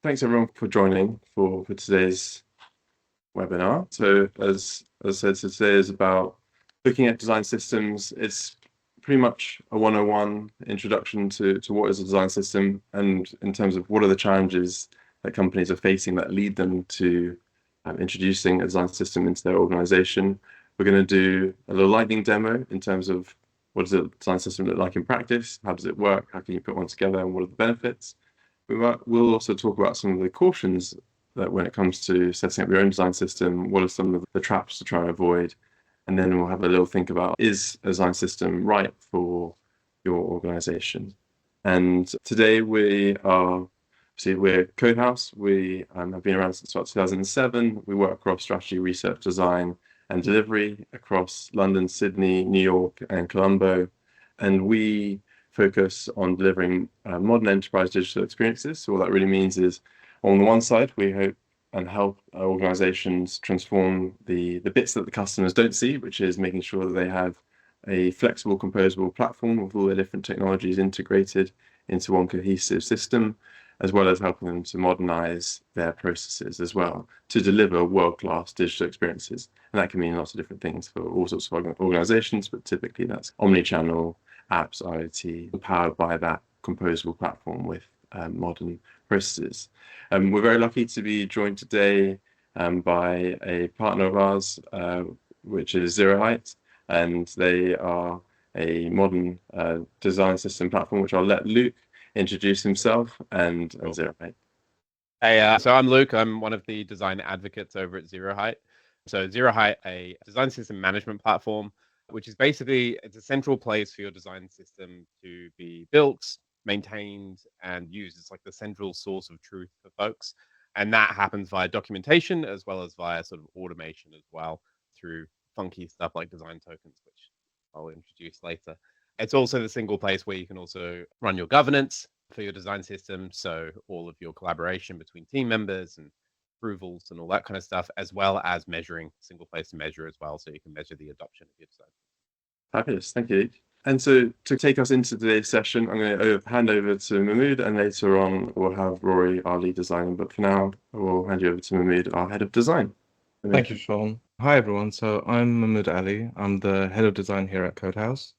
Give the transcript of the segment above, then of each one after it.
Thanks everyone for joining for today's webinar. So as I said, so today is about looking at design systems. It's pretty much a 101 introduction to what is a design system, and in terms of what are the challenges that companies are facing that lead them to introducing a design system into their organization. We're going to do a little lightning demo in terms of what does a design system look like in practice, how does it work, how can you put one together, and what are the benefits. We'll also talk about some of the cautions that when it comes to setting up your own design system, what are some of the traps to try and avoid? And then we'll have a little think about, is a design system right for your organization? And today we're Codehouse. We have been around since about 2007. We work across strategy, research, design, and delivery across London, Sydney, New York, and Colombo. And we focus on delivering modern enterprise digital experiences. So what that really means is, on the one side, we hope and help organizations transform the bits that the customers don't see, which is making sure that they have a flexible, composable platform with all the different technologies integrated into one cohesive system, as well as helping them to modernize their processes as well to deliver world-class digital experiences. And that can mean lots of different things for all sorts of organizations, but typically that's omni-channel, apps, IoT, powered by that composable platform with modern processes. We're very lucky to be joined today by a partner of ours, which is Zero Height, and they are a modern design system platform, which I'll let Luke introduce himself and Zero Height. Hey, so I'm Luke. I'm one of the design advocates over at Zero Height. So Zero Height, a design system management platform, which is basically, it's a central place for your design system to be built, maintained, and used. It's like the central source of truth for folks. And that happens via documentation as well as via sort of automation as well through funky stuff like design tokens, which I'll introduce later. It's also the single place where you can also run your governance for your design system. So all of your collaboration between team members and approvals and all that kind of stuff, as well as measuring, single place to measure as well. So you can measure the adoption of your design. Fabulous, thank you. And so to take us into today's session, I'm going to hand over to Mahmood, and later on we'll have Rory, our lead designer. But for now, I will hand you over to Mahmood, our head of design. Thank you, Sean. Hi, everyone. So I'm Mahmood Ali. I'm the head of design here at Codehouse.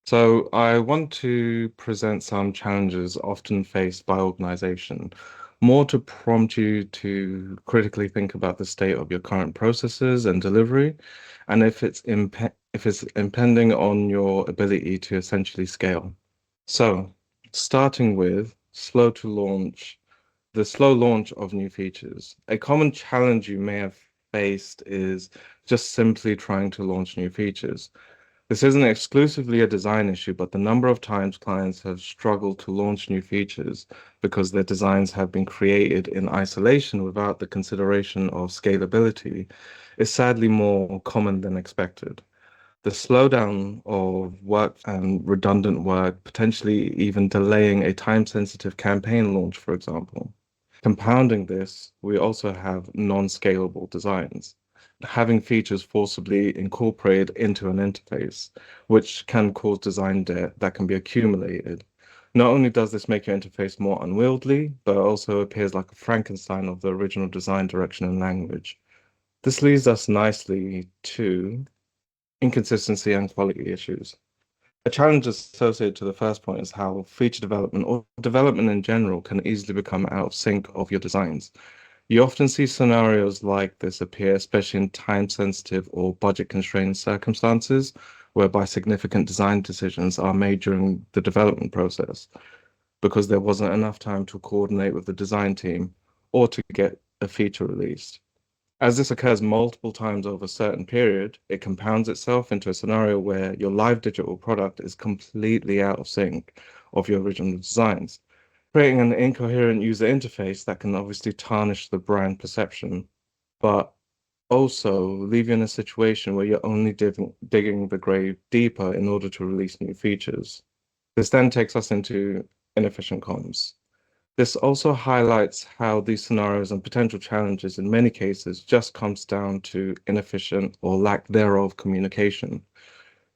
So I want to present some challenges often faced by organization, more to prompt you to critically think about the state of your current processes and delivery, and if it's impending on your ability to essentially scale. So starting with the slow launch of new features. A common challenge you may have faced is just simply trying to launch new features. This isn't exclusively a design issue, but the number of times clients have struggled to launch new features because their designs have been created in isolation without the consideration of scalability is sadly more common than expected. The slowdown of work and redundant work, potentially even delaying a time-sensitive campaign launch, for example. Compounding this, we also have non-scalable designs, having features forcibly incorporated into an interface, which can cause design debt that can be accumulated. Not only does this make your interface more unwieldy, but it also appears like a Frankenstein of the original design direction and language. This leads us nicely to inconsistency and quality issues. A challenge associated to the first point is how feature development or development in general can easily become out of sync of your designs. You often see scenarios like this appear, especially in time-sensitive or budget-constrained circumstances, whereby significant design decisions are made during the development process because there wasn't enough time to coordinate with the design team or to get a feature released. As this occurs multiple times over a certain period, it compounds itself into a scenario where your live digital product is completely out of sync of your original designs, creating an incoherent user interface that can obviously tarnish the brand perception, but also leave you in a situation where you're only digging the grave deeper in order to release new features. This then takes us into inefficient comms. This also highlights how these scenarios and potential challenges in many cases just comes down to inefficient or lack thereof communication,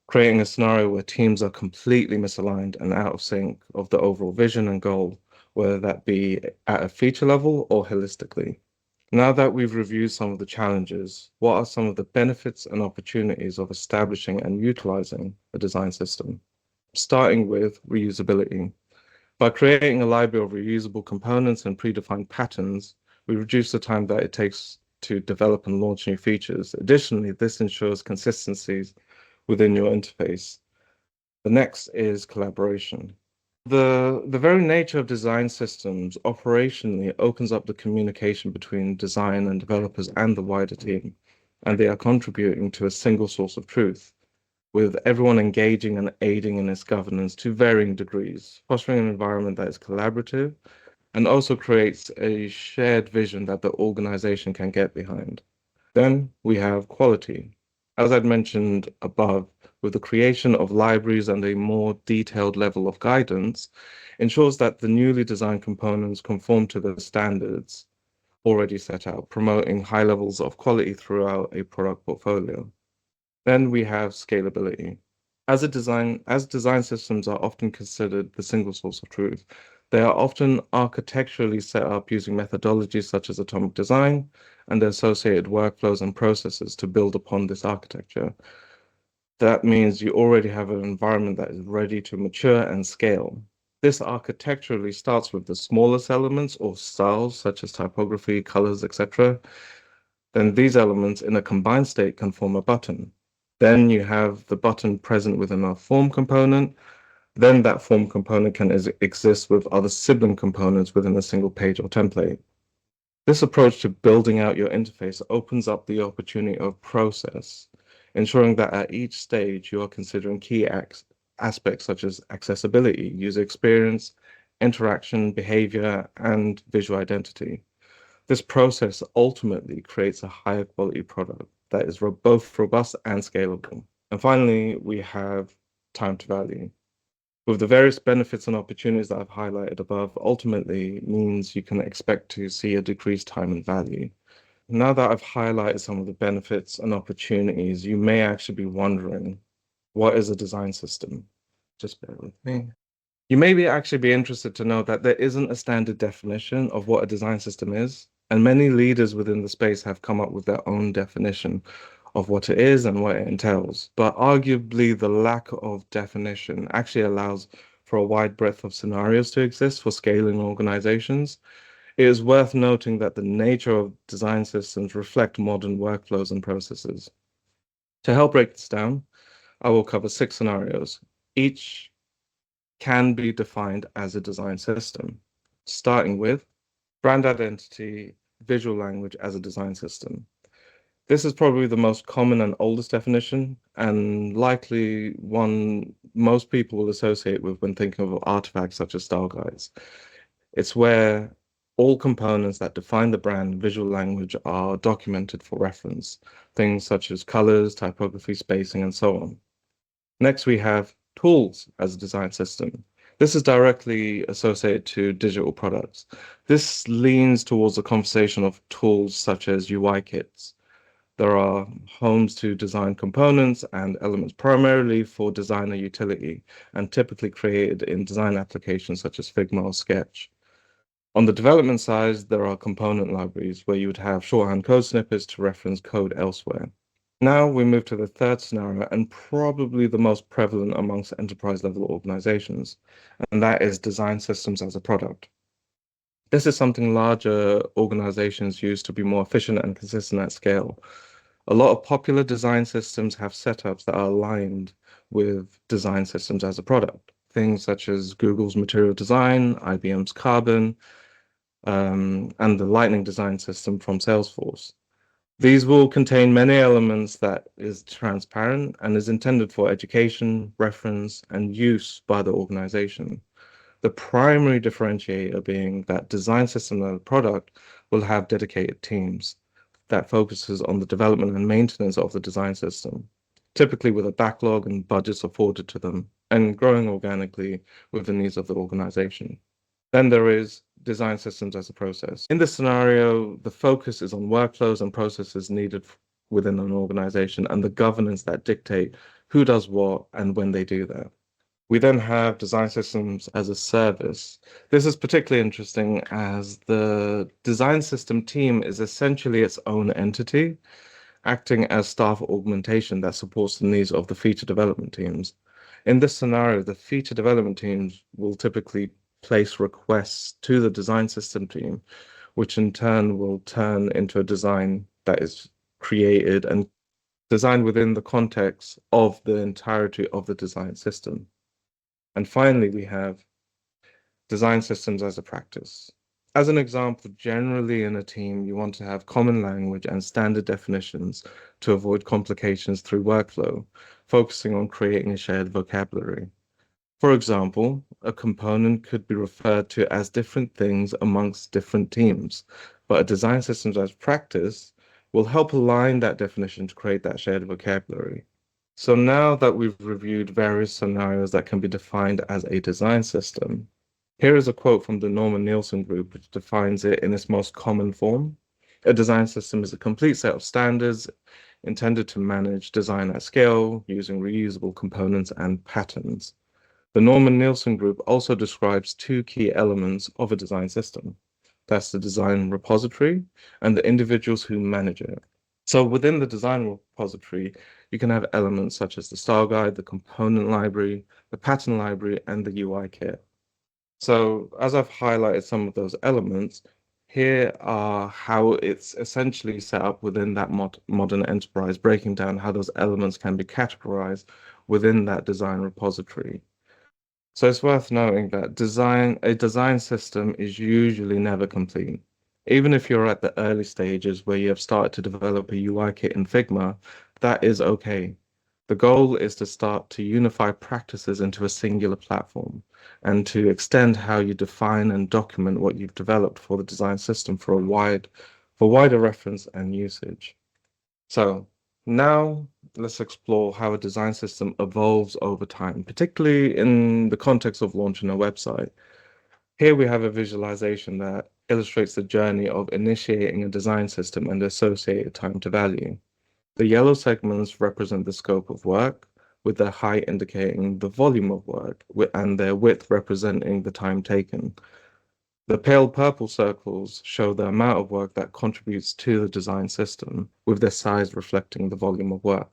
creating a scenario where teams are completely misaligned and out of sync of the overall vision and goal, whether that be at a feature level or holistically. Now that we've reviewed some of the challenges, what are some of the benefits and opportunities of establishing and utilizing a design system? Starting with reusability. By creating a library of reusable components and predefined patterns, we reduce the time that it takes to develop and launch new features. Additionally, this ensures consistencies within your interface. The next is collaboration. The very nature of design systems operationally opens up the communication between design and developers and the wider team, and they are contributing to a single source of truth, with everyone engaging and aiding in its governance to varying degrees, fostering an environment that is collaborative and also creates a shared vision that the organization can get behind. Then we have quality. As I'd mentioned above, with the creation of libraries and a more detailed level of guidance, ensures that the newly designed components conform to the standards already set out, promoting high levels of quality throughout a product portfolio. Then we have scalability. As design systems are often considered the single source of truth, they are often architecturally set up using methodologies such as atomic design and the associated workflows and processes to build upon this architecture. That means you already have an environment that is ready to mature and scale. This architecturally starts with the smallest elements or styles such as typography, colors, etc. Then these elements in a combined state can form a button. Then you have the button present within a form component. Then that form component can exist with other sibling components within a single page or template. This approach to building out your interface opens up the opportunity of process, ensuring that at each stage you are considering key aspects such as accessibility, user experience, interaction, behavior, and visual identity. This process ultimately creates a higher quality product that is both robust and scalable. And finally, we have time to value. With the various benefits and opportunities that I've highlighted above, ultimately means you can expect to see a decreased time and value. Now that I've highlighted some of the benefits and opportunities, you may actually be wondering, what is a design system? Just bear with me. You may actually be interested to know that there isn't a standard definition of what a design system is, and many leaders within the space have come up with their own definition of what it is and what it entails. But arguably, the lack of definition actually allows for a wide breadth of scenarios to exist for scaling organizations. It is worth noting that the nature of design systems reflect modern workflows and processes. To help break this down, I will cover 6 scenarios. Each can be defined as a design system, starting with brand identity, visual language as a design system. This is probably the most common and oldest definition, and likely one most people will associate with when thinking of artifacts such as style guides. It's where all components that define the brand visual language are documented for reference, things such as colors, typography, spacing, and so on. Next, we have tools as a design system. This is directly associated to digital products. This leans towards a conversation of tools such as UI kits. There are homes to design components and elements primarily for designer utility and typically created in design applications such as Figma or Sketch. On the development side, there are component libraries where you would have shorthand code snippets to reference code elsewhere. Now we move to the third scenario and probably the most prevalent amongst enterprise level organizations, and that is design systems as a product. This is something larger organizations use to be more efficient and consistent at scale. A lot of popular design systems have setups that are aligned with design systems as a product. Things such as Google's Material Design, IBM's Carbon, and the Lightning Design System from Salesforce. These will contain many elements that is transparent and is intended for education, reference, and use by the organization. The primary differentiator being that design system as a product will have dedicated teams that focuses on the development and maintenance of the design system, typically with a backlog and budgets afforded to them, and growing organically with the needs of the organization. Then there is design systems as a process. In this scenario, the focus is on workflows and processes needed within an organization and the governance that dictate who does what and when they do that. We then have design systems as a service. This is particularly interesting as the design system team is essentially its own entity, acting as staff augmentation that supports the needs of the feature development teams. In this scenario, the feature development teams will typically place requests to the design system team, which in turn will turn into a design that is created and designed within the context of the entirety of the design system. And finally, we have design systems as a practice. As an example, generally in a team, you want to have common language and standard definitions to avoid complications through workflow, focusing on creating a shared vocabulary. For example, a component could be referred to as different things amongst different teams, but a design systems as practice will help align that definition to create that shared vocabulary. So now that we've reviewed various scenarios that can be defined as a design system, here is a quote from the Norman Nielsen Group, which defines it in its most common form. A design system is a complete set of standards intended to manage design at scale using reusable components and patterns. The Norman Nielsen Group also describes two key elements of a design system. That's the design repository and the individuals who manage it. So within the design repository, you can have elements such as the style guide, the component library, the pattern library, and the UI kit. So as I've highlighted some of those elements, here are how it's essentially set up within that modern enterprise, breaking down how those elements can be categorized within that design repository. So it's worth noting that a design system is usually never complete. Even if you're at the early stages where you have started to develop a UI kit in Figma, that is okay. The goal is to start to unify practices into a singular platform and to extend how you define and document what you've developed for the design system for wider reference and usage. So now let's explore how a design system evolves over time, particularly in the context of launching a website. Here we have a visualization that illustrates the journey of initiating a design system and the associated time to value. The yellow segments represent the scope of work, with their height indicating the volume of work and their width representing the time taken. The pale purple circles show the amount of work that contributes to the design system, with their size reflecting the volume of work.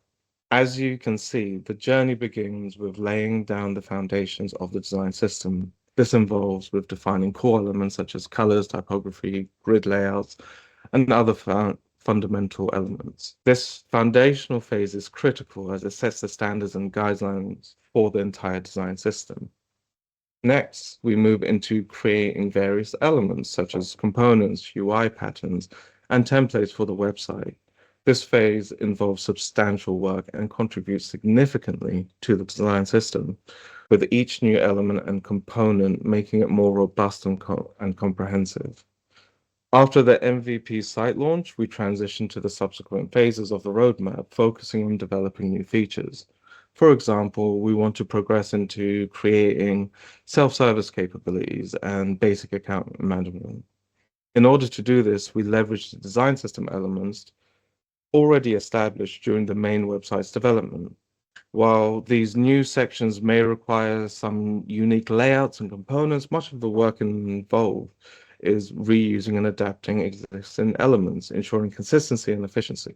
As you can see, the journey begins with laying down the foundations of the design system. This involves with defining core elements such as colors, typography, grid layouts, and other fundamental elements. This foundational phase is critical as it sets the standards and guidelines for the entire design system. Next, we move into creating various elements such as components, UI patterns, and templates for the website. This phase involves substantial work and contributes significantly to the design system, with each new element and component making it more robust and comprehensive. After the MVP site launch, we transition to the subsequent phases of the roadmap, focusing on developing new features. For example, we want to progress into creating self-service capabilities and basic account management. In order to do this, we leverage the design system elements already established during the main website's development. While these new sections may require some unique layouts and components, much of the work involved is reusing and adapting existing elements, ensuring consistency and efficiency.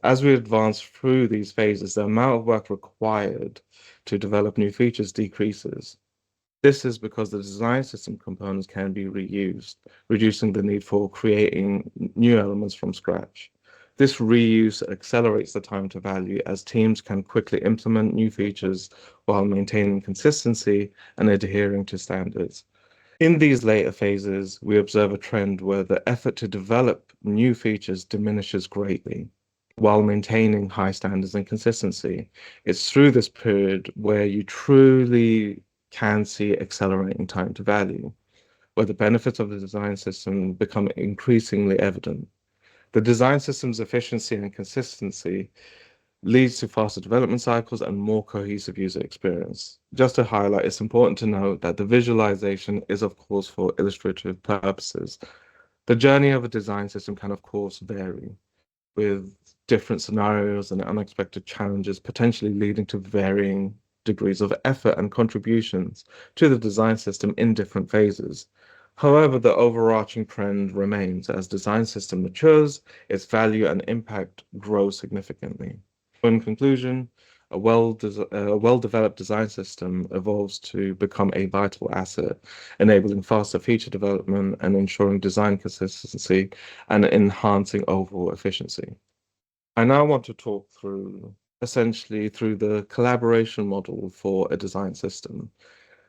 As we advance through these phases, the amount of work required to develop new features decreases. This is because the design system components can be reused, reducing the need for creating new elements from scratch. This reuse accelerates the time to value as teams can quickly implement new features while maintaining consistency and adhering to standards. In these later phases, we observe a trend where the effort to develop new features diminishes greatly while maintaining high standards and consistency. It's through this period where you truly can see accelerating time to value, where the benefits of the design system become increasingly evident. The design system's efficiency and consistency leads to faster development cycles and more cohesive user experience. Just to highlight, it's important to note that the visualization is, of course, for illustrative purposes. The journey of a design system can, of course, vary, with different scenarios and unexpected challenges potentially leading to varying degrees of effort and contributions to the design system in different phases. However, the overarching trend remains. As design system matures, its value and impact grow significantly. In conclusion, a well-developed design system evolves to become a vital asset, enabling faster feature development and ensuring design consistency and enhancing overall efficiency. I now want to talk through the collaboration model for a design system.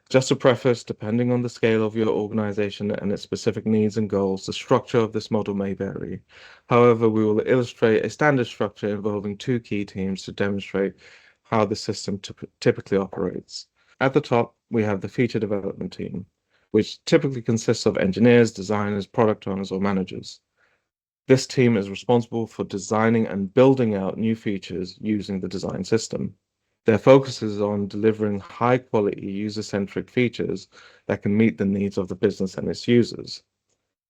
Just to preface, depending on the scale of your organization and its specific needs and goals, the structure of this model may vary. However, we will illustrate a standard structure involving two key teams to demonstrate how the system typically operates. At the top, we have the feature development team, which typically consists of engineers, designers, product owners, or managers. This team is responsible for designing and building out new features using the design system. Their focus is on delivering high-quality, user-centric features that can meet the needs of the business and its users.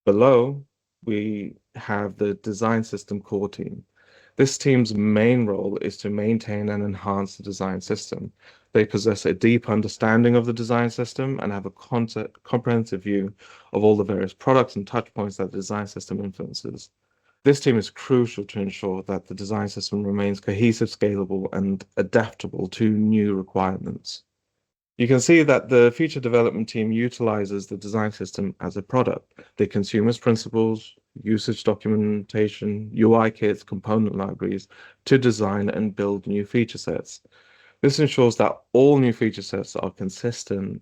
Below, we have the design system core team. This team's main role is to maintain and enhance the design system. They possess a deep understanding of the design system and have a comprehensive view of all the various products and touchpoints that the design system influences. This team is crucial to ensure that the design system remains cohesive, scalable, and adaptable to new requirements. You can see that the feature development team utilizes the design system as a product. They consume its principles, usage documentation, UI kits, component libraries to design and build new feature sets. This ensures that all new feature sets are consistent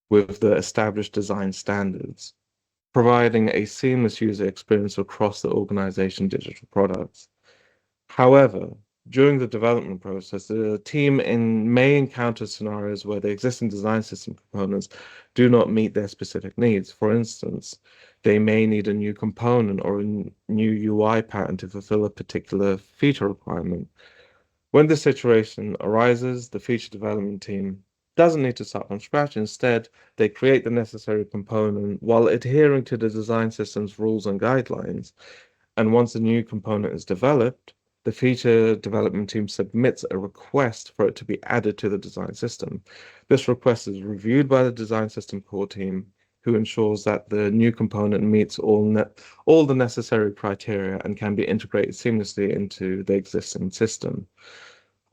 with the established design standards, providing a seamless user experience across the organization's digital products. However, during the development process, the team may encounter scenarios where the existing design system components do not meet their specific needs. For instance, they may need a new component or a new UI pattern to fulfill a particular feature requirement. When this situation arises, the feature development team doesn't need to start from scratch. Instead, they create the necessary component while adhering to the design system's rules and guidelines. And once a new component is developed, the feature development team submits a request for it to be added to the design system. This request is reviewed by the design system core team, who ensures that the new component meets all the necessary criteria and can be integrated seamlessly into the existing system.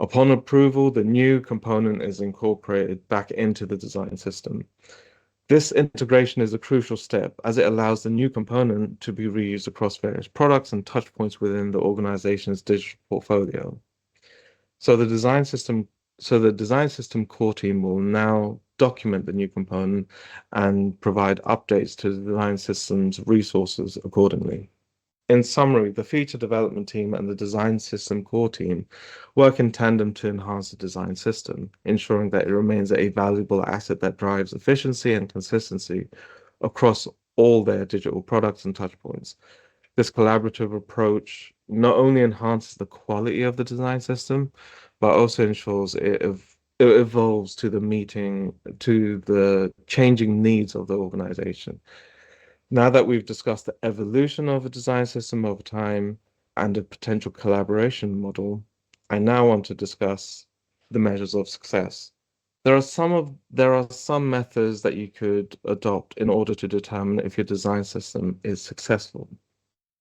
Upon approval, the new component is incorporated back into the design system. This integration is a crucial step as it allows the new component to be reused across various products and touchpoints within the organization's digital portfolio. So the design system core team will now document the new component and provide updates to the design system's resources accordingly. In summary, the feature development team and the design system core team work in tandem to enhance the design system, ensuring that it remains a valuable asset that drives efficiency and consistency across all their digital products and touchpoints. This collaborative approach not only enhances the quality of the design system, but also ensures it evolves to the changing needs of the organization. Now that we've discussed the evolution of a design system over time and a potential collaboration model, I now want to discuss the measures of success. There are some methods that you could adopt in order to determine if your design system is successful.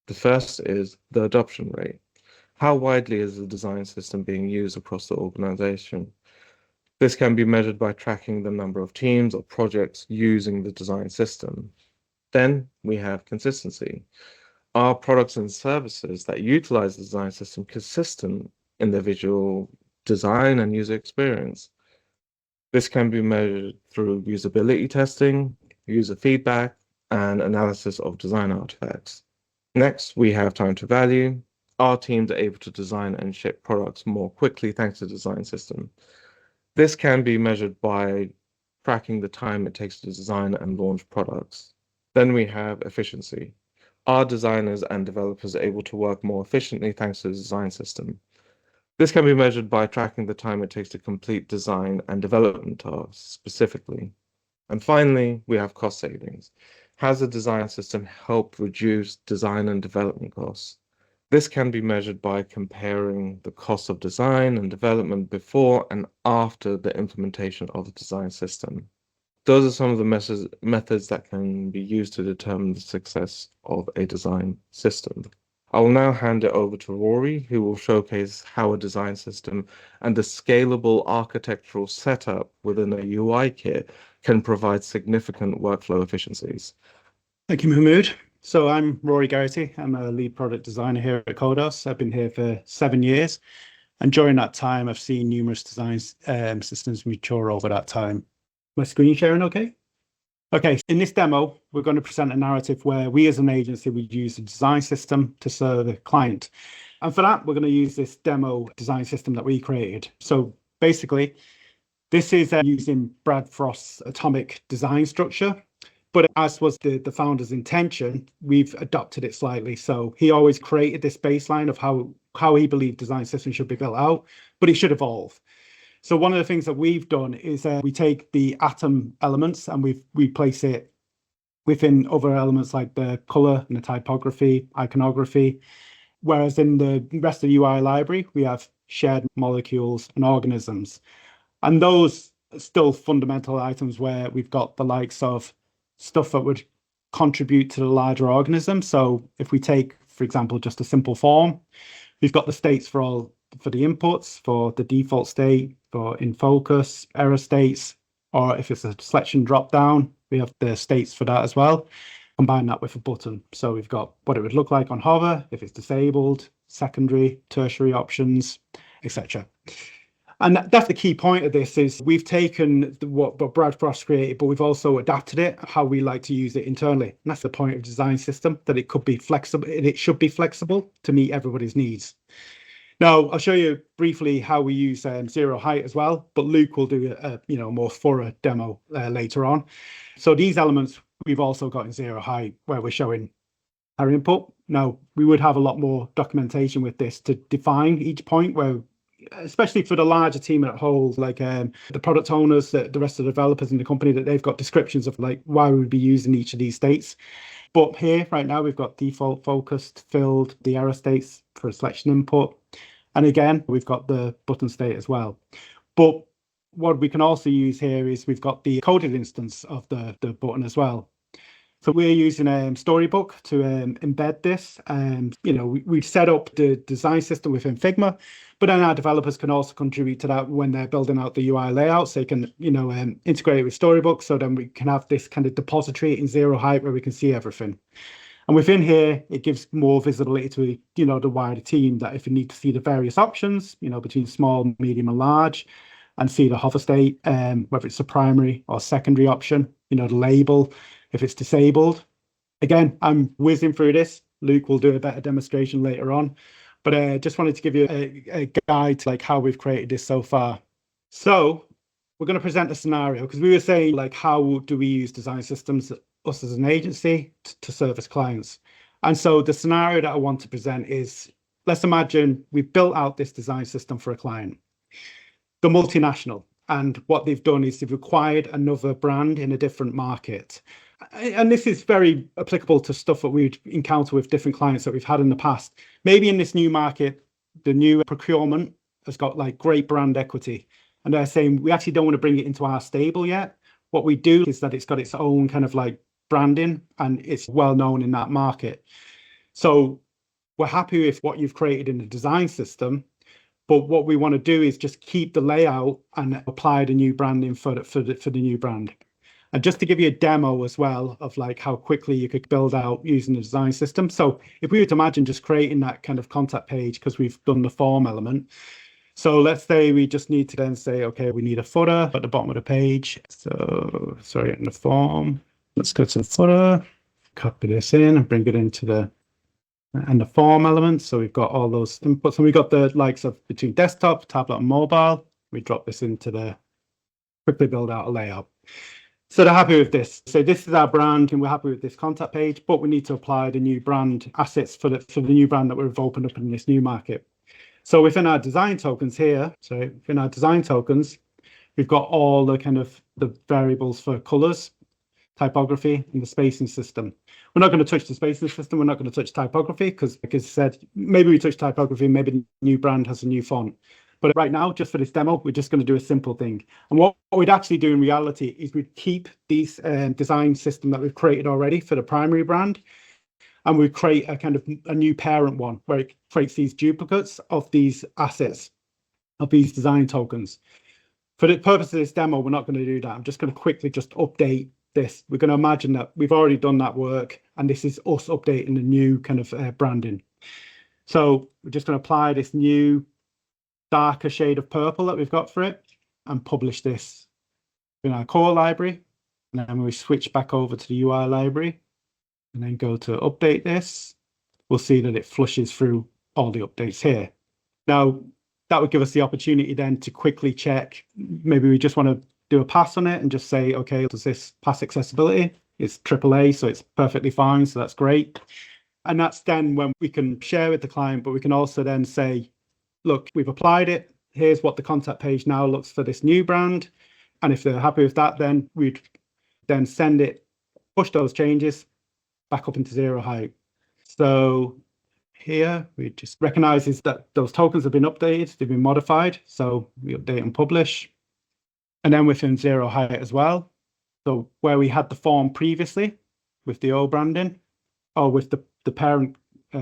The first is the adoption rate. How widely is the design system being used across the organization? This can be measured by tracking the number of teams or projects using the design system. Then we have consistency. Are products and services that utilize the design system consistent in their visual design and user experience? This can be measured through usability testing, user feedback, and analysis of design artifacts. Next, we have time to value. Are teams able to design and ship products more quickly thanks to the design system? This can be measured by tracking the time it takes to design and launch products. Then we have efficiency. Are designers and developers able to work more efficiently thanks to the design system? This can be measured by tracking the time it takes to complete design and development tasks specifically. And finally, we have cost savings. Has the design system helped reduce design and development costs? This can be measured by comparing the cost of design and development before and after the implementation of the design system. Those are some of the methods that can be used to determine the success of a design system. I will now hand it over to Rory, who will showcase how a design system and the scalable architectural setup within a UI kit can provide significant workflow efficiencies. Thank you, Mahmood. So I'm Rory Garrity. I'm a lead product designer here at Codehouse. I've been here for 7 years. And during that time, I've seen numerous design systems mature over that time. My screen sharing okay? Okay, in this demo, we're going to present a narrative where we as an agency would use a design system to serve a client. And for that, we're going to use this demo design system that we created. So basically, this is using Brad Frost's atomic design structure. But as was the founder's intention, we've adopted it slightly. So he always created this baseline of how he believed design systems should be built out, but it should evolve. So one of the things that we've done is we take the atom elements and we place it within other elements like the color and the typography, iconography. Whereas in the rest of the UI library, we have shared molecules and organisms. And those are still fundamental items where we've got the likes of stuff that would contribute to the larger organism. So if we take, for example, just a simple form, we've got the states for the inputs, for the default state, for in focus, error states, or if it's a selection drop down, we have the states for that as well. Combine that with a button. So we've got what it would look like on hover, if it's disabled, secondary, tertiary options, etc. And that's the key point of this is we've taken what Brad Frost created, but we've also adapted it, how we like to use it internally. And that's the point of design system, that it could be flexible, it should be flexible to meet everybody's needs. Now, I'll show you briefly how we use zero height as well, but Luke will do a more thorough demo later on. So these elements we've also got in zero height where we're showing our input. Now, we would have a lot more documentation with this to define each point where, especially for the larger team at whole, like the product owners, the rest of the developers in the company, that they've got descriptions of like why we would be using each of these states. But here right now, we've got default, focused, filled, the error states for a selection input. And again, we've got the button state as well. But what we can also use here is we've got the coded instance of the button as well. So we're using Storybook to embed this. And, we've set up the design system within Figma, but then our developers can also contribute to that when they're building out the UI layouts. They can, integrate it with Storybook. So then we can have this kind of depository in zero height where we can see everything. And within here, it gives more visibility to, the wider team, that if you need to see the various options, between small, medium and large, and see the hover state, whether it's a primary or secondary option, the label, if it's disabled. Again, I'm whizzing through this. Luke will do a better demonstration later on, but I just wanted to give you a guide to like how we've created this so far. So we're going to present a scenario because we were saying like, how do we use design systems, us as an agency, to service clients? And so the scenario that I want to present is, let's imagine we've built out this design system for a client, the multinational, and what they've done is they've acquired another brand in a different market. And this is very applicable to stuff that we'd encounter with different clients that we've had in the past. Maybe in this new market, the new procurement has got like great brand equity, and they're saying we actually don't want to bring it into our stable yet. What we do is that it's got its own kind of like branding and it's well known in that market. So we're happy with what you've created in the design system, but what we want to do is just keep the layout and apply the new branding for the new brand. And just to give you a demo as well of like how quickly you could build out using the design system. So if we were to imagine just creating that kind of contact page, because we've done the form element. So let's say we just need to then say, okay, we need a footer at the bottom of the page. So sorry, in the form, let's go to the footer, copy this in and bring it into the form element. So we've got all those inputs and we've got the likes of between desktop, tablet and mobile. We drop this into the quickly build out a layout. So they're happy with this. So this is our brand and we're happy with this contact page, but we need to apply the new brand assets for the new brand that we've opened up in this new market. So within our design tokens here, we've got all the kind of the variables for colors. typography, and the spacing system. We're not going to touch the spacing system. We're not going to touch typography because, like I said, maybe we touch typography, maybe the new brand has a new font. But right now, just for this demo, we're just going to do a simple thing. And what we'd actually do in reality is we'd keep these design system that we've created already for the primary brand, and we create a kind of a new parent one where it creates these duplicates of these assets, of these design tokens. For the purpose of this demo, we're not going to do that. I'm just going to quickly just update this. We're going to imagine that we've already done that work, and this is us updating the new kind of branding. So we're just going to apply this new darker shade of purple that we've got for it and publish this in our core library. And then we switch back over to the UI library and then go to update this. We'll see that it flushes through all the updates here. Now, that would give us the opportunity then to quickly check. Maybe we just want to do a pass on it and just say, okay, does this pass accessibility? It's AAA, so it's perfectly fine. So that's great. And that's then when we can share with the client, but we can also then say, look, we've applied it. Here's what the contact page now looks for this new brand. And if they're happy with that, then we'd then send it, push those changes back up into zero height. So here we just recognizes that those tokens have been updated, they've been modified. So we update and publish. And then within zero height as well. So where we had the form previously with the old branding or with the parent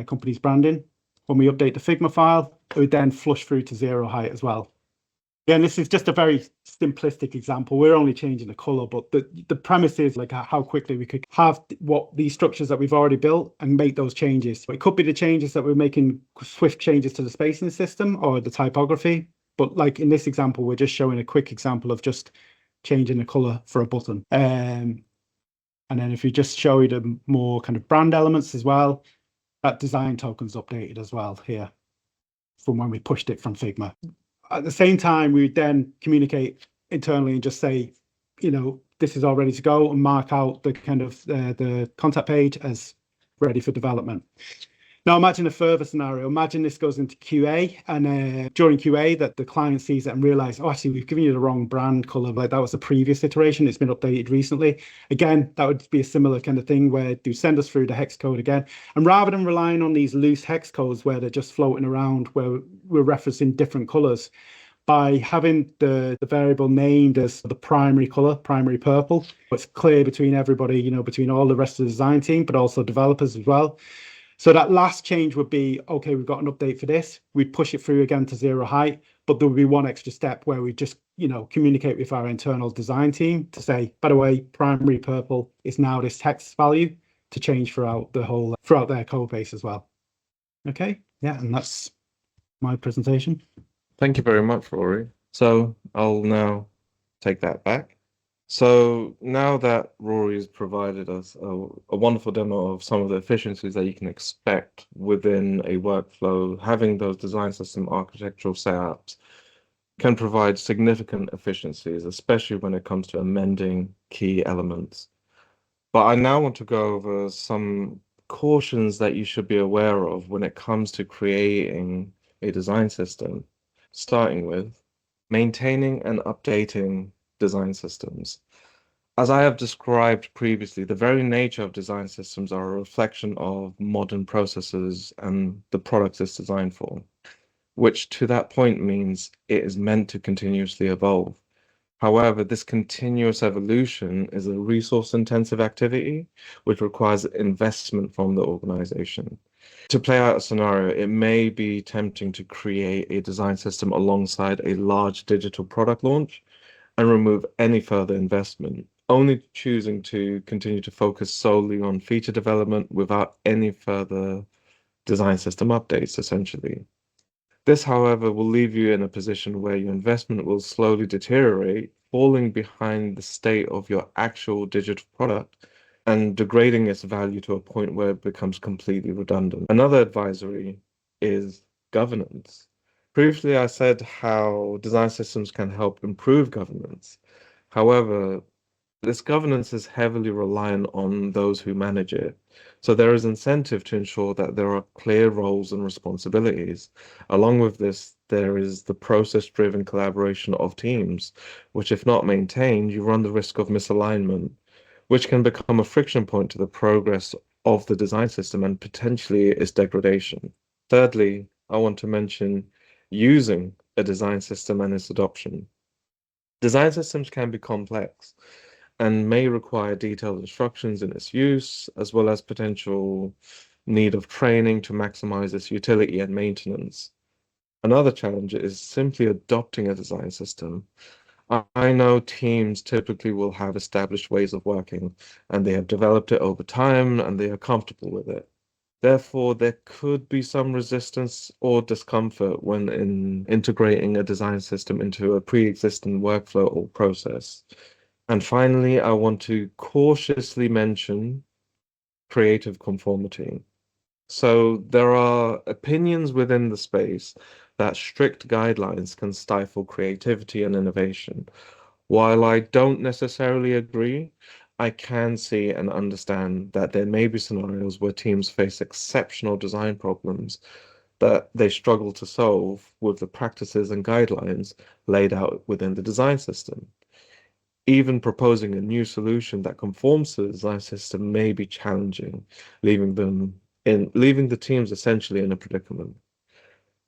company's branding, when we update the Figma file, it would then flush through to zero height as well. Yeah, and this is just a very simplistic example. We're only changing the color, but the premise is like how quickly we could have what these structures that we've already built and make those changes. So it could be the changes that we're making, swift changes to the spacing system or the typography. But like in this example, we're just showing a quick example of just changing the color for a button. And then if you just show you the more kind of brand elements as well, that design token's updated as well here from when we pushed it from Figma. At the same time, we then communicate internally and just say, you know, this is all ready to go, and mark out the kind of the contact page as ready for development. Now, imagine a further scenario. Imagine this goes into QA, and during QA that the client sees it and realize, oh, actually, we've given you the wrong brand color. Like that was the previous iteration. It's been updated recently. Again, that would be a similar kind of thing where they send us through the hex code again. And rather than relying on these loose hex codes where they're just floating around, where we're referencing different colors, by having the variable named as the primary color, primary purple, it's clear between everybody, you know, between all the rest of the design team, but also developers as well. So that last change would be, okay, we've got an update for this. We'd push it through again to zero height, but there would be one extra step where we just, you know, communicate with our internal design team to say, by the way, primary purple is now this text value to change throughout their code base as well. Okay, yeah, and that's my presentation. Thank you very much, Rory. So I'll now take that back. So now that Rory's provided us a wonderful demo of some of the efficiencies that you can expect within a workflow, having those design system architectural setups can provide significant efficiencies, especially when it comes to amending key elements. But I now want to go over some cautions that you should be aware of when it comes to creating a design system, starting with maintaining and updating design systems. As I have described previously, the very nature of design systems are a reflection of modern processes and the products it's designed for, which to that point means it is meant to continuously evolve. However, this continuous evolution is a resource-intensive activity, which requires investment from the organization. To play out a scenario, it may be tempting to create a design system alongside a large digital product launch and remove any further investment, only choosing to continue to focus solely on feature development without any further design system updates, essentially. This, however, will leave you in a position where your investment will slowly deteriorate, falling behind the state of your actual digital product and degrading its value to a point where it becomes completely redundant. Another advisory is governance. Previously, I said how design systems can help improve governance. However, this governance is heavily reliant on those who manage it. So there is incentive to ensure that there are clear roles and responsibilities. Along with this, there is the process-driven collaboration of teams, which if not maintained, you run the risk of misalignment, which can become a friction point to the progress of the design system and potentially its degradation. Thirdly, I want to mention using a design system and its adoption. Design systems can be complex and may require detailed instructions in its use, as well as potential need of training to maximize its utility and maintenance. Another challenge is simply adopting a design system. I know teams typically will have established ways of working, and they have developed it over time and they are comfortable with it. Therefore, there could be some resistance or discomfort when integrating a design system into a pre-existing workflow or process. And finally, I want to cautiously mention creative conformity. So there are opinions within the space that strict guidelines can stifle creativity and innovation. While I don't necessarily agree, I can see and understand that there may be scenarios where teams face exceptional design problems that they struggle to solve with the practices and guidelines laid out within the design system. Even proposing a new solution that conforms to the design system may be challenging, leaving the teams essentially in a predicament.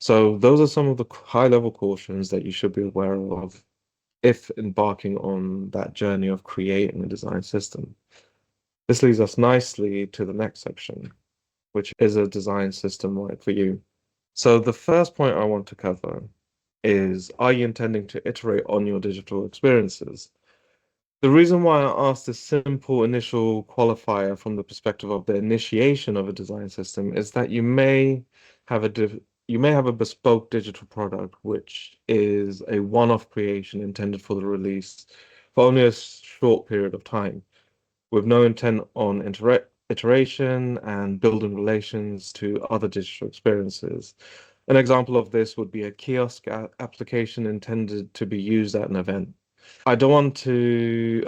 So those are some of the high-level cautions that you should be aware of if embarking on that journey of creating a design system. This leads us nicely to the next section, which is a design system right for you. So the first point I want to cover is, are you intending to iterate on your digital experiences? The reason why I asked this simple initial qualifier from the perspective of the initiation of a design system is that you may have a bespoke digital product which is a one-off creation intended for the release for only a short period of time, with no intent on iteration and building relations to other digital experiences. An example of this would be a kiosk application intended to be used at an event. I do want to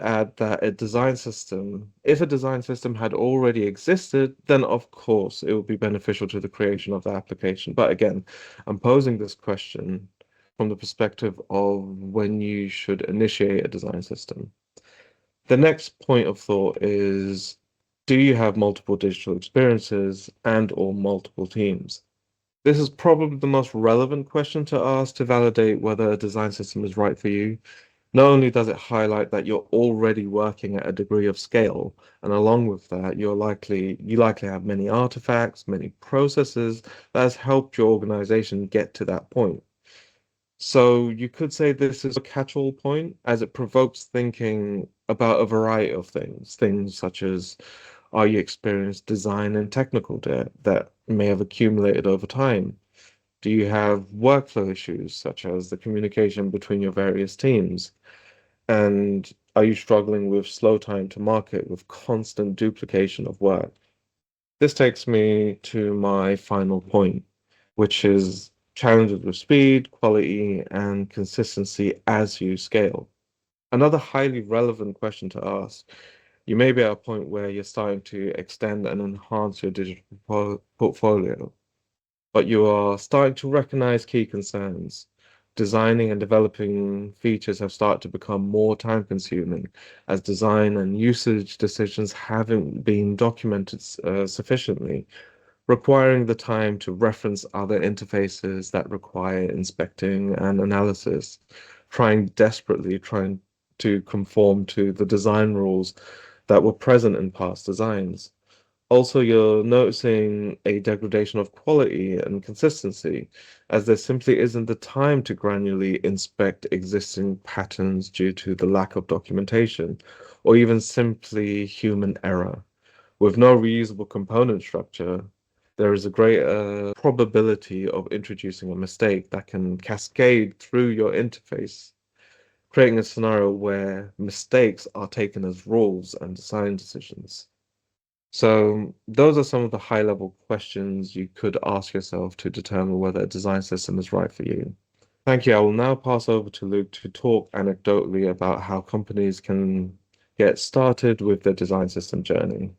add that if a design system had already existed, then of course it would be beneficial to the creation of the application. But again, I'm posing this question from the perspective of when you should initiate a design system. The next point of thought is, do you have multiple digital experiences and or multiple teams? This is probably the most relevant question to ask to validate whether a design system is right for you. Not only does it highlight that you're already working at a degree of scale, and along with that, you likely have many artifacts, many processes that has helped your organization get to that point. So you could say this is a catch-all point as it provokes thinking about a variety of things such as, are you experienced design and technical debt that may have accumulated over time? Do you have workflow issues such as the communication between your various teams? And are you struggling with slow time to market with constant duplication of work? This takes me to my final point, which is challenges with speed, quality, and consistency as you scale. Another highly relevant question to ask. You may be at a point where you're starting to extend and enhance your digital portfolio, but you are starting to recognize key concerns. Designing and developing features have started to become more time consuming as design and usage decisions haven't been documented sufficiently, requiring the time to reference other interfaces that require inspecting and analysis, trying to conform to the design rules that were present in past designs. Also, you're noticing a degradation of quality and consistency, as there simply isn't the time to granularly inspect existing patterns due to the lack of documentation, or even simply human error. With no reusable component structure, there is a greater probability of introducing a mistake that can cascade through your interface, creating a scenario where mistakes are taken as rules and design decisions. So those are some of the high-level questions you could ask yourself to determine whether a design system is right for you. Thank you. I will now pass over to Luke to talk anecdotally about how companies can get started with their design system journey.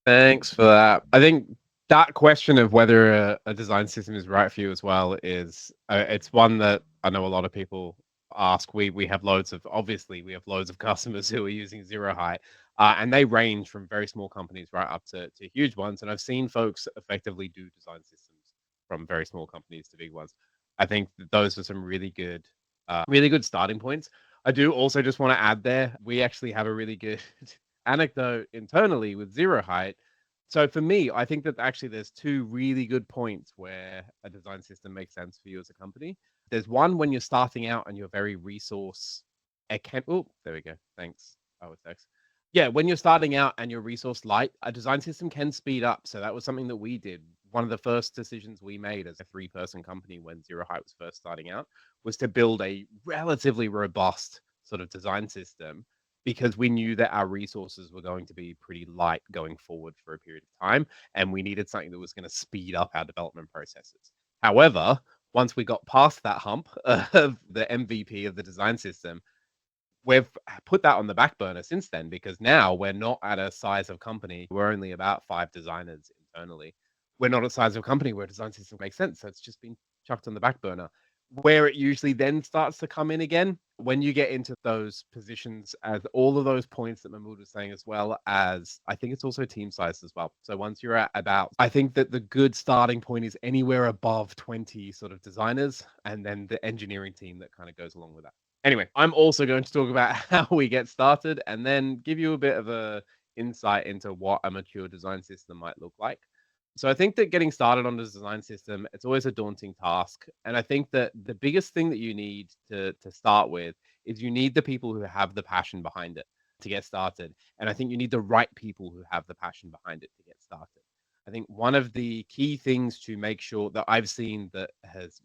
Thanks for that. I think that question of whether a design system is right for you as well is it's one that I know a lot of people ask. We have loads of customers who are using Zero Height. And they range from very small companies right up to huge ones. And I've seen folks effectively do design systems from very small companies to big ones. I think that those are some really good starting points. I do also just want to add there, we actually have a really good anecdote internally with Zero Height. So for me, I think that actually there's two really good points where a design system makes sense for you as a company. There's one when you're starting out and you're very resource oh, there we go. Thanks. Oh, it's X. Yeah, when you're starting out and you're resource light, a design system can speed up. So that was something that we did. One of the first decisions we made as a 3-person company when Zero Height was first starting out was to build a relatively robust sort of design system because we knew that our resources were going to be pretty light going forward for a period of time. And we needed something that was going to speed up our development processes. However, once we got past that hump of the MVP of the design system, we've put that on the back burner since then because now we're not at a size of company. We're only about 5 designers internally. We're not a size of company where a design system makes sense. So it's just been chucked on the back burner. Where it usually then starts to come in again, when you get into those positions, as all of those points that Mahmood was saying, as well as I think it's also team size as well. So once you're at about, I think that the good starting point is anywhere above 20 sort of designers, and then the engineering team that kind of goes along with that. Anyway, I'm also going to talk about how we get started and then give you a bit of a insight into what a mature design system might look like. So I think that getting started on the design system, it's always a daunting task. And I think that the biggest thing that you need to start with is you need the people who have the passion behind it to get started. And I think you need the right people who have the passion behind it to get started. I think one of the key things to make sure that I've seen that has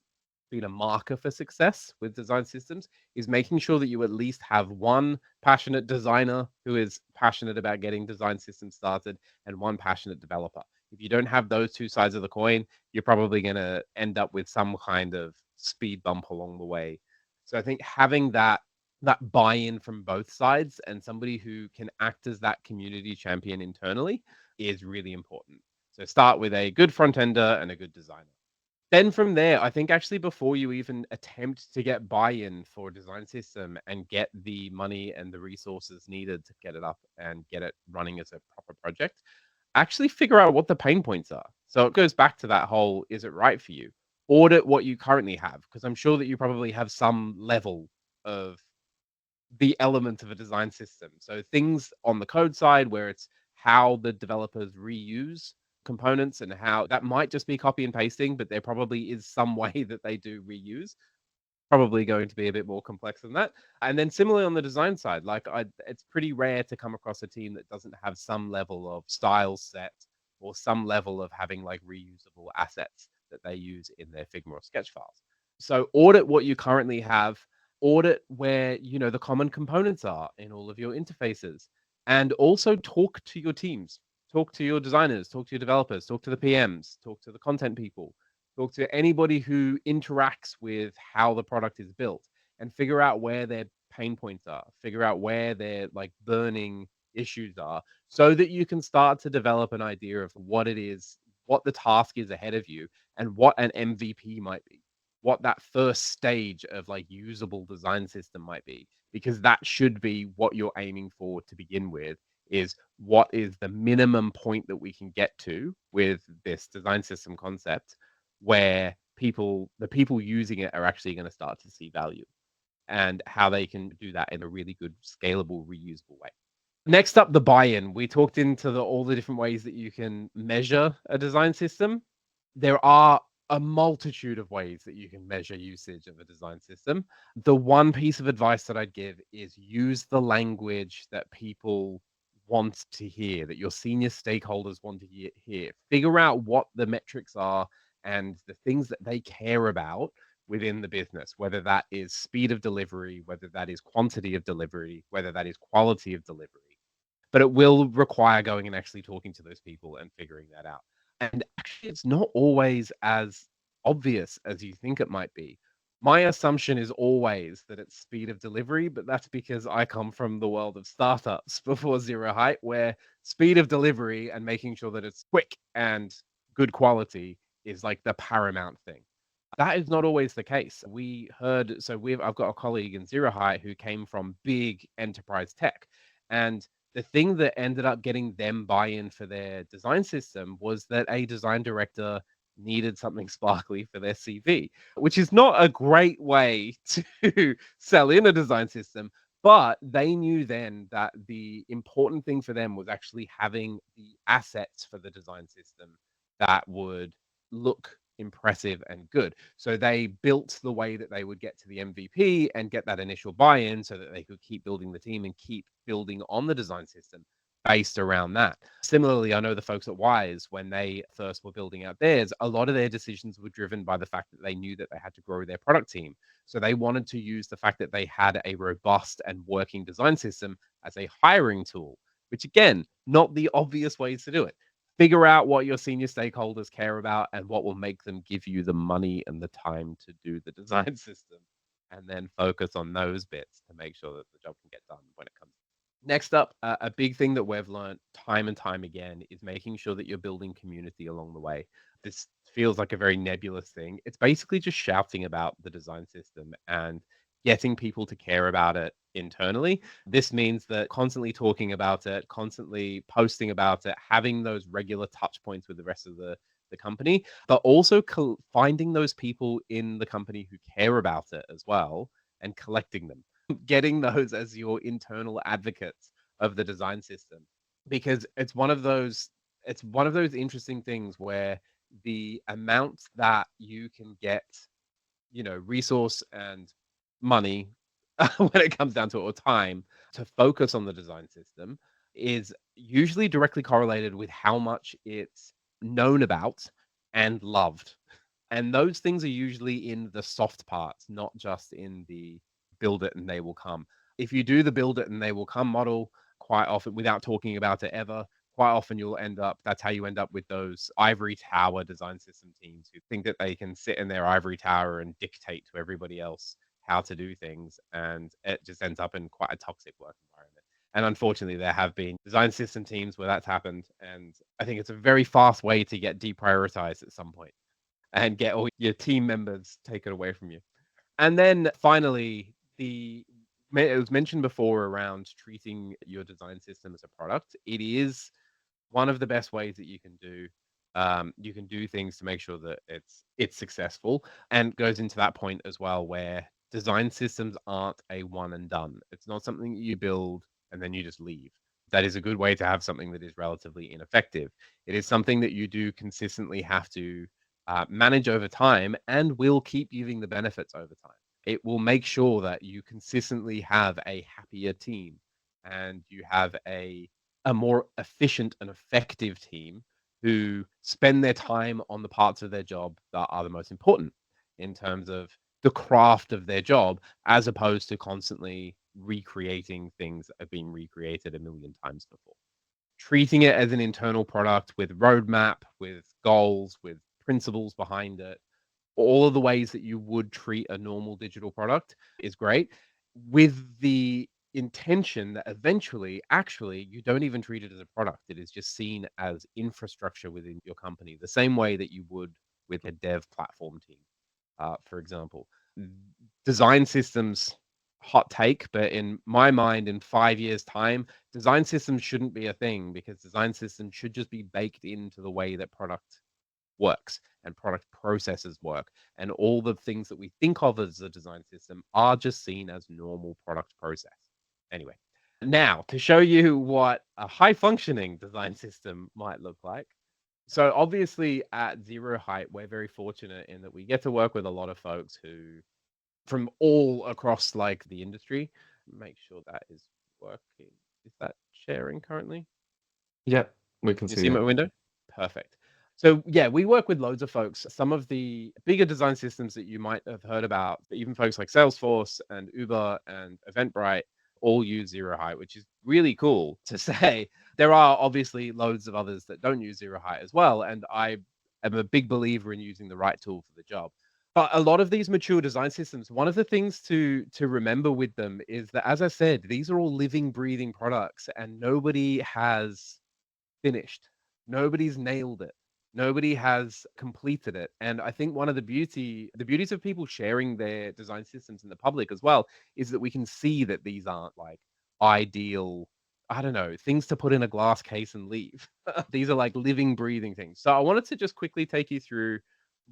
been a marker for success with design systems is making sure that you at least have one passionate designer who is passionate about getting design systems started and one passionate developer. If you don't have those two sides of the coin, you're probably going to end up with some kind of speed bump along the way. So I think having that buy-in from both sides and somebody who can act as that community champion internally is really important. So start with a good front ender and a good designer. Then from there, I think actually before you even attempt to get buy-in for a design system and get the money and the resources needed to get it up and get it running as a proper project, actually figure out what the pain points are. So it goes back to that whole, is it right for you? Audit what you currently have, because I'm sure that you probably have some level of the element of a design system. So things on the code side where it's how the developers reuse components and how that might just be copy and pasting, but there probably is some way that they do reuse. Probably going to be a bit more complex than that. And then similarly on the design side, it's pretty rare to come across a team that doesn't have some level of style set or some level of having like reusable assets that they use in their Figma or Sketch files. So audit what you currently have, audit where the common components are in all of your interfaces, and also talk to your teams, talk to your designers, talk to your developers, talk to the PMs, talk to the content people, talk to anybody who interacts with how the product is built, and figure out where their pain points are, figure out where their like burning issues are, so that you can start to develop an idea of what it is, what the task is ahead of you, and what an MVP might be, what that first stage of like usable design system might be, because that should be what you're aiming for to begin with, is what is the minimum point that we can get to with this design system concept where the people using it are actually going to start to see value, and how they can do that in a really good, scalable, reusable way. Next up, the buy-in. We talked into all the different ways that you can measure a design system. There are a multitude of ways that you can measure usage of a design system. The one piece of advice that I'd give is use the language that people want to hear, that your senior stakeholders want to hear. Figure out what the metrics are and the things that they care about within the business, whether that is speed of delivery, whether that is quantity of delivery, whether that is quality of delivery. But it will require going and actually talking to those people and figuring that out. And actually, it's not always as obvious as you think it might be. My assumption is always that it's speed of delivery, but that's because I come from the world of startups before Zero Height, where speed of delivery and making sure that it's quick and good quality is like the paramount thing. That is not always the case. I've got a colleague in Zero Height who came from big enterprise tech, and The thing that ended up getting them buy-in for their design system was that a design director needed something sparkly for their CV, which is not a great way to sell in a design system. But they knew then that the important thing for them was actually having the assets for the design system that would look impressive and good. So they built the way that they would get to the MVP and get that initial buy-in so that they could keep building the team and keep building on the design system based around that. Similarly, I know the folks at Wise, when they first were building out theirs, a lot of their decisions were driven by the fact that they knew that they had to grow their product team. So they wanted to use the fact that they had a robust and working design system as a hiring tool, which again, not the obvious ways to do it. Figure out what your senior stakeholders care about and what will make them give you the money and the time to do the design system, and then focus on those bits to make sure that the job can get done when it comes. Next up, a big thing that we've learned time and time again is making sure that you're building community along the way. This feels like a very nebulous thing. It's basically just shouting about the design system and getting people to care about it internally. This means that constantly talking about it, constantly posting about it, having those regular touch points with the rest of the company, but also finding those people in the company who care about it as well and collecting them, getting those as your internal advocates of the design system, because it's one of those interesting things where the amount that you can get, resource and money when it comes down to it, or time to focus on the design system is usually directly correlated with how much it's known about and loved. And those things are usually in the soft parts, not just in the build it and they will come. If you do the build it and they will come model quite often without talking about it ever, quite often that's how you end up with those ivory tower design system teams who think that they can sit in their ivory tower and dictate to everybody else how to do things. And it just ends up in quite a toxic work environment. And unfortunately, there have been design system teams where that's happened. And I think it's a very fast way to get deprioritized at some point and get all your team members taken away from you. And then finally, it was mentioned before around treating your design system as a product. It is one of the best ways that you can do. You can do things to make sure that it's successful, and goes into that point as well where design systems aren't a one and done. It's not something that you build and then you just leave. That is a good way to have something that is relatively ineffective. It is something that you do consistently have to manage over time, and will keep giving the benefits over time. It will make sure that you consistently have a happier team, and you have a more efficient and effective team who spend their time on the parts of their job that are the most important in terms of the craft of their job, as opposed to constantly recreating things that have been recreated a million times before. Treating it as an internal product with roadmap, with goals, with principles behind it, all of the ways that you would treat a normal digital product is great, with the intention that eventually, actually, you don't even treat it as a product. It is just seen as infrastructure within your company, the same way that you would with a dev platform team, for example. Design systems, hot take, but in my mind, in 5 years' time, design systems shouldn't be a thing, because design systems should just be baked into the way that product works and product processes work. And all the things that we think of as a design system are just seen as normal product process. Anyway, now to show you what a high functioning design system might look like. So obviously at Zero Height, we're very fortunate in that we get to work with a lot of folks who from all across like the industry. Make sure that is working. Is that sharing currently? Yeah, we can You see see my it. window? Perfect. So yeah, we work with loads of folks. Some of the bigger design systems that you might have heard about, even folks like Salesforce and Uber and Eventbrite, all use Zero Height, which is really cool to say. There are obviously loads of others that don't use Zero Height as well, and I am a big believer in using the right tool for the job. But a lot of these mature design systems, one of the things to remember with them is that, as I said, these are all living, breathing products, and nobody has finished. Nobody's nailed it. Nobody has completed it. And I think one of the beauties of people sharing their design systems in the public as well, is that we can see that these aren't like ideal I don't know, things to put in a glass case and leave. These are like living, breathing things. So I wanted to just quickly take you through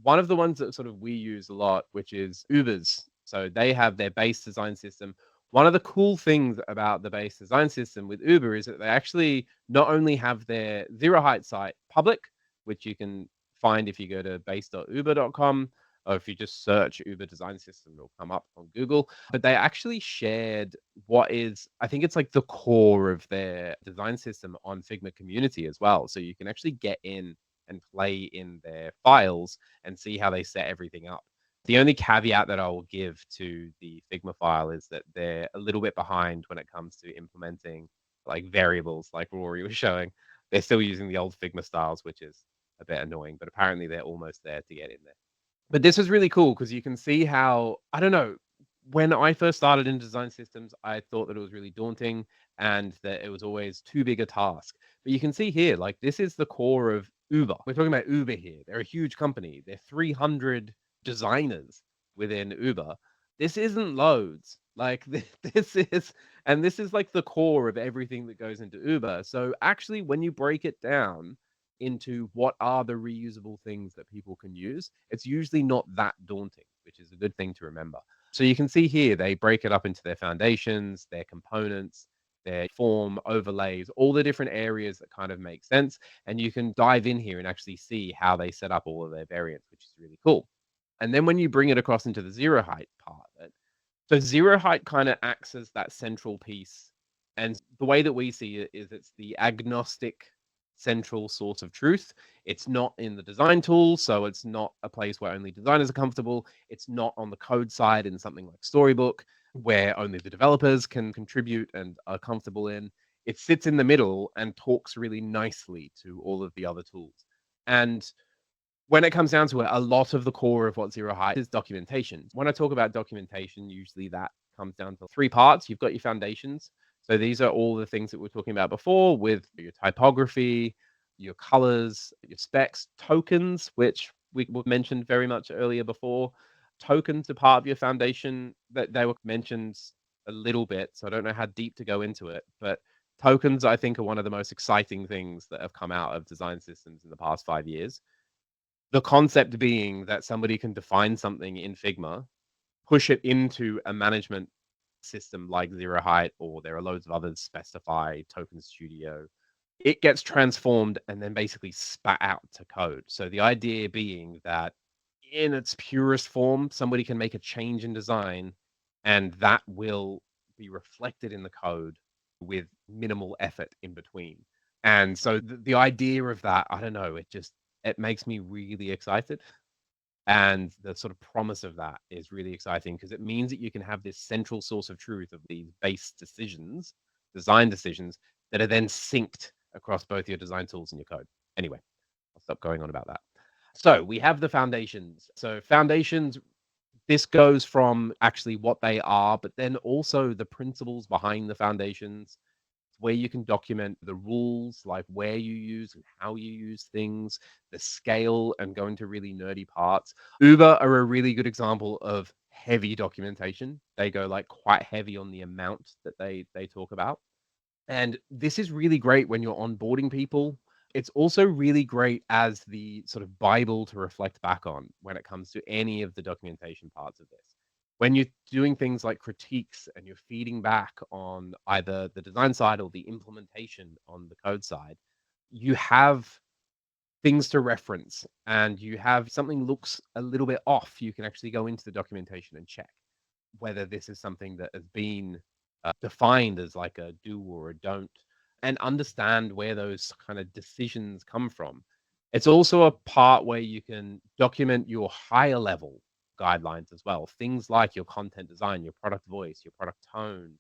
one of the ones that sort of we use a lot, which is Uber's. So they have their base design system. One of the cool things about the base design system with Uber is that they actually not only have their Zero Height site public, which you can find if you go to base.uber.com, or if you just search Uber design system, it'll come up on Google. But they actually shared what is, I think it's like the core of their design system on Figma community as well. So you can actually get in and play in their files and see how they set everything up. The only caveat that I will give to the Figma file is that they're a little bit behind when it comes to implementing like variables, like Rory was showing. They're still using the old Figma styles, which is a bit annoying, but apparently they're almost there to get in there. But this was really cool because you can see how, I don't know, when I first started in design systems, I thought that it was really daunting and that it was always too big a task. But you can see here, like this is the core of Uber. We're talking about Uber here. They're a huge company. They're 300 designers within Uber. This isn't loads. Like this is like the core of everything that goes into Uber. So actually, when you break it down into what are the reusable things that people can use, it's usually not that daunting, which is a good thing to remember. So you can see here, they break it up into their foundations, their components, their form, overlays, all the different areas that kind of make sense. And you can dive in here and actually see how they set up all of their variants, which is really cool. And then when you bring it across into the zero height part of it, so zero height kind of acts as that central piece. And the way that we see it is it's the agnostic central source of truth. It's not in the design tools, so it's not a place where only designers are comfortable. It's not on the code side in something like Storybook, where only the developers can contribute and are comfortable in. It sits in the middle and talks really nicely to all of the other tools. And when it comes down to it, a lot of the core of what Zero Height is documentation. When I talk about documentation, usually that comes down to three parts. You've got your foundations. So these are all the things that we are talking about before with your typography, your colors, your specs, tokens, which we mentioned very much earlier before. Tokens are part of your foundation that they were mentioned a little bit. So I don't know how deep to go into it, but tokens, I think, are one of the most exciting things that have come out of design systems in the past 5 years. The concept being that somebody can define something in Figma, push it into a management system like Zero Height, or there are loads of others, Specify, Token Studio. It gets transformed and then basically spat out to code. So the idea being that in its purest form, somebody can make a change in design and that will be reflected in the code with minimal effort in between. And so the idea of that, I don't know, it makes me really excited. And the sort of promise of that is really exciting because it means that you can have this central source of truth of these base decisions, design decisions, that are then synced across both your design tools and your code. Anyway, I'll stop going on about that. So we have the foundations. So foundations, this goes from actually what they are, but then also the principles behind the foundations, where you can document the rules, like where you use and how you use things, the scale, and go into really nerdy parts. Uber are a really good example of heavy documentation. They go like quite heavy on the amount that they talk about. And this is really great when you're onboarding people. It's also really great as the sort of Bible to reflect back on when it comes to any of the documentation parts of this. When you're doing things like critiques and you're feeding back on either the design side or the implementation on the code side, you have things to reference and you have something looks a little bit off. You can actually go into the documentation and check whether this is something that has been defined as like a do or a don't, and understand where those kind of decisions come from. It's also a part where you can document your higher level guidelines as well. Things like your content design, your product voice, your product tone,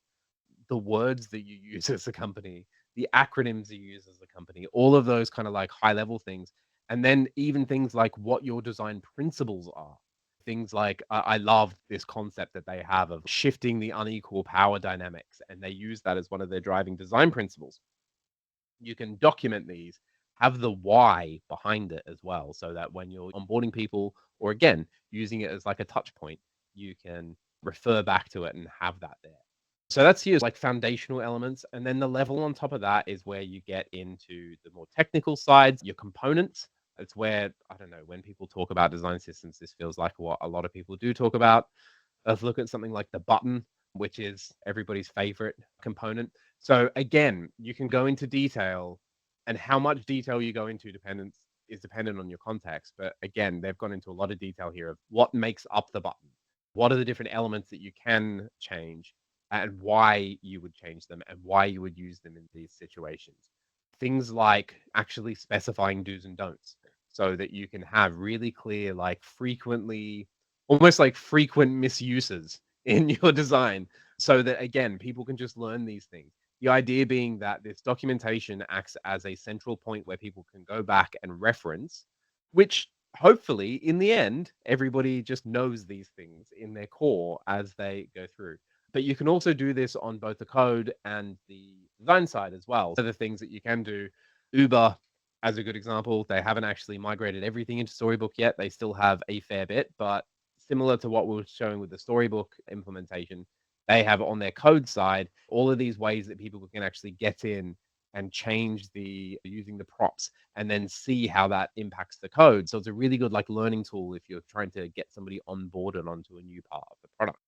the words that you use as a company, the acronyms you use as a company, all of those kind of like high level things. And then even things like what your design principles are. Things like I love this concept that they have of shifting the unequal power dynamics, and they use that as one of their driving design principles. You can document these, have the why behind it as well, so that when you're onboarding people, or again, using it as like a touch point, you can refer back to it and have that there. So that's your like foundational elements. And then the level on top of that is where you get into the more technical sides, your components. It's where, I don't know, when people talk about design systems, this feels like what a lot of people do talk about. Let's look at something like the button, which is everybody's favorite component. So again, you can go into detail, and how much detail you go into is dependent on your context. But again, they've gone into a lot of detail here of what makes up the button. What are the different elements that you can change and why you would change them and why you would use them in these situations. Things like actually specifying do's and don'ts so that you can have really clear, like almost like frequent misuses in your design so that, again, people can just learn these things. The idea being that this documentation acts as a central point where people can go back and reference, which hopefully in the end, everybody just knows these things in their core as they go through. But you can also do this on both the code and the design side as well. So the things that you can do, Uber, as a good example, they haven't actually migrated everything into Storybook yet. They still have a fair bit, but similar to what we were showing with the Storybook implementation, they have on their code side all of these ways that people can actually get in and change using the props and then see how that impacts the code. So it's a really good like learning tool if you're trying to get somebody onboarded onto a new part of the product.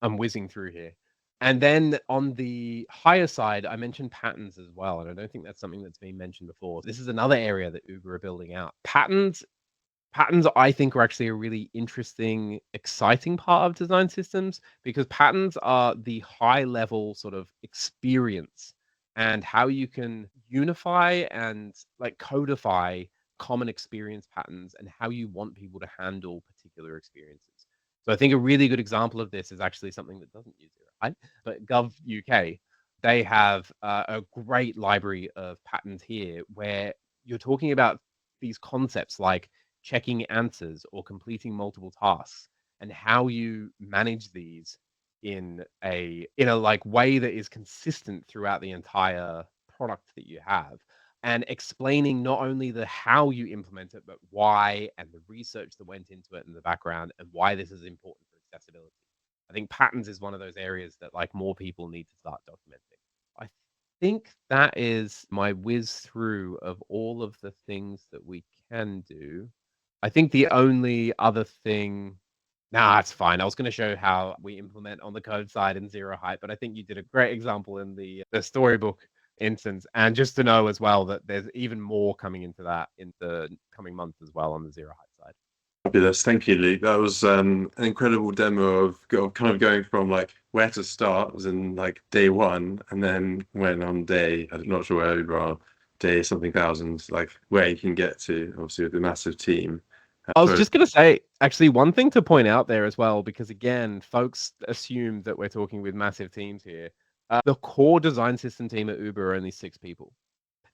I'm whizzing through here. And then on the higher side, I mentioned patterns as well. And I don't think that's something that's been mentioned before. This is another area that Uber are building out. Patterns, I think, are actually a really interesting, exciting part of design systems because patterns are the high level sort of experience and how you can unify and like codify common experience patterns and how you want people to handle particular experiences. So I think a really good example of this is actually something that doesn't use Zero, right? But Gov UK, they have a great library of patterns here where you're talking about these concepts like checking answers or completing multiple tasks and how you manage these in a like way that is consistent throughout the entire product that you have and explaining not only the how you implement it but why and the research that went into it in the background and why this is important for accessibility. I think patterns is one of those areas that like more people need to start documenting. I think that is my whiz through of all of the things that we can do. I think the only other thing, nah, it's fine. I was going to show how we implement on the code side in Zero Height, but I think you did a great example in the storybook instance. And just to know as well that there's even more coming into that in the coming months as well on the Zero Height side. Fabulous. Thank you, Luke. That was an incredible demo of kind of going from like where to start was in like day one, and then when on day, I'm not sure where we are, day something thousands, like where you can get to, obviously with the massive team. I was just going to say, actually, one thing to point out there as well, because again, folks assume that we're talking with massive teams here. The core design system team at Uber are only 6 people.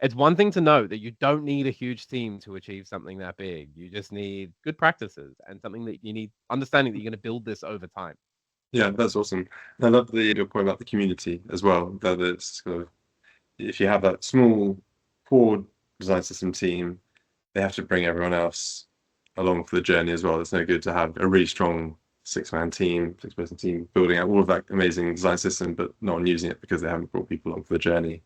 It's one thing to note that you don't need a huge team to achieve something that big. You just need good practices and something that you need understanding that you're going to build this over time. Yeah, that's awesome. I love your point about the community as well. That it's kind of, if you have that small core design system team, they have to bring everyone else along for the journey as well. It's no good to have a really strong six-person team building out all of that amazing design system, but not on using it because they haven't brought people along for the journey.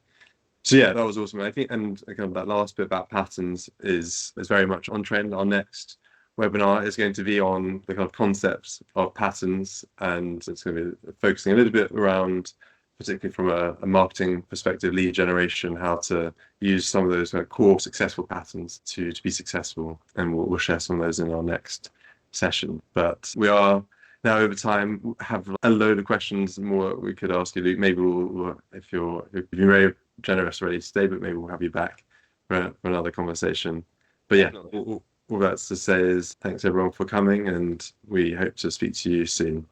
So yeah, that was awesome. I think, and kind of that last bit about patterns is very much on trend. Our next webinar is going to be on the kind of concepts of patterns, and it's going to be focusing a little bit around, particularly from a marketing perspective, lead generation, how to use some of those core successful patterns to be successful, and we'll share some of those in our next session. But we are now over time, have a load of questions more we could ask you, Luke. Maybe we'll if you're very generous already today, but maybe we'll have you back for another conversation. But yeah, all that's to say is thanks everyone for coming, and we hope to speak to you soon.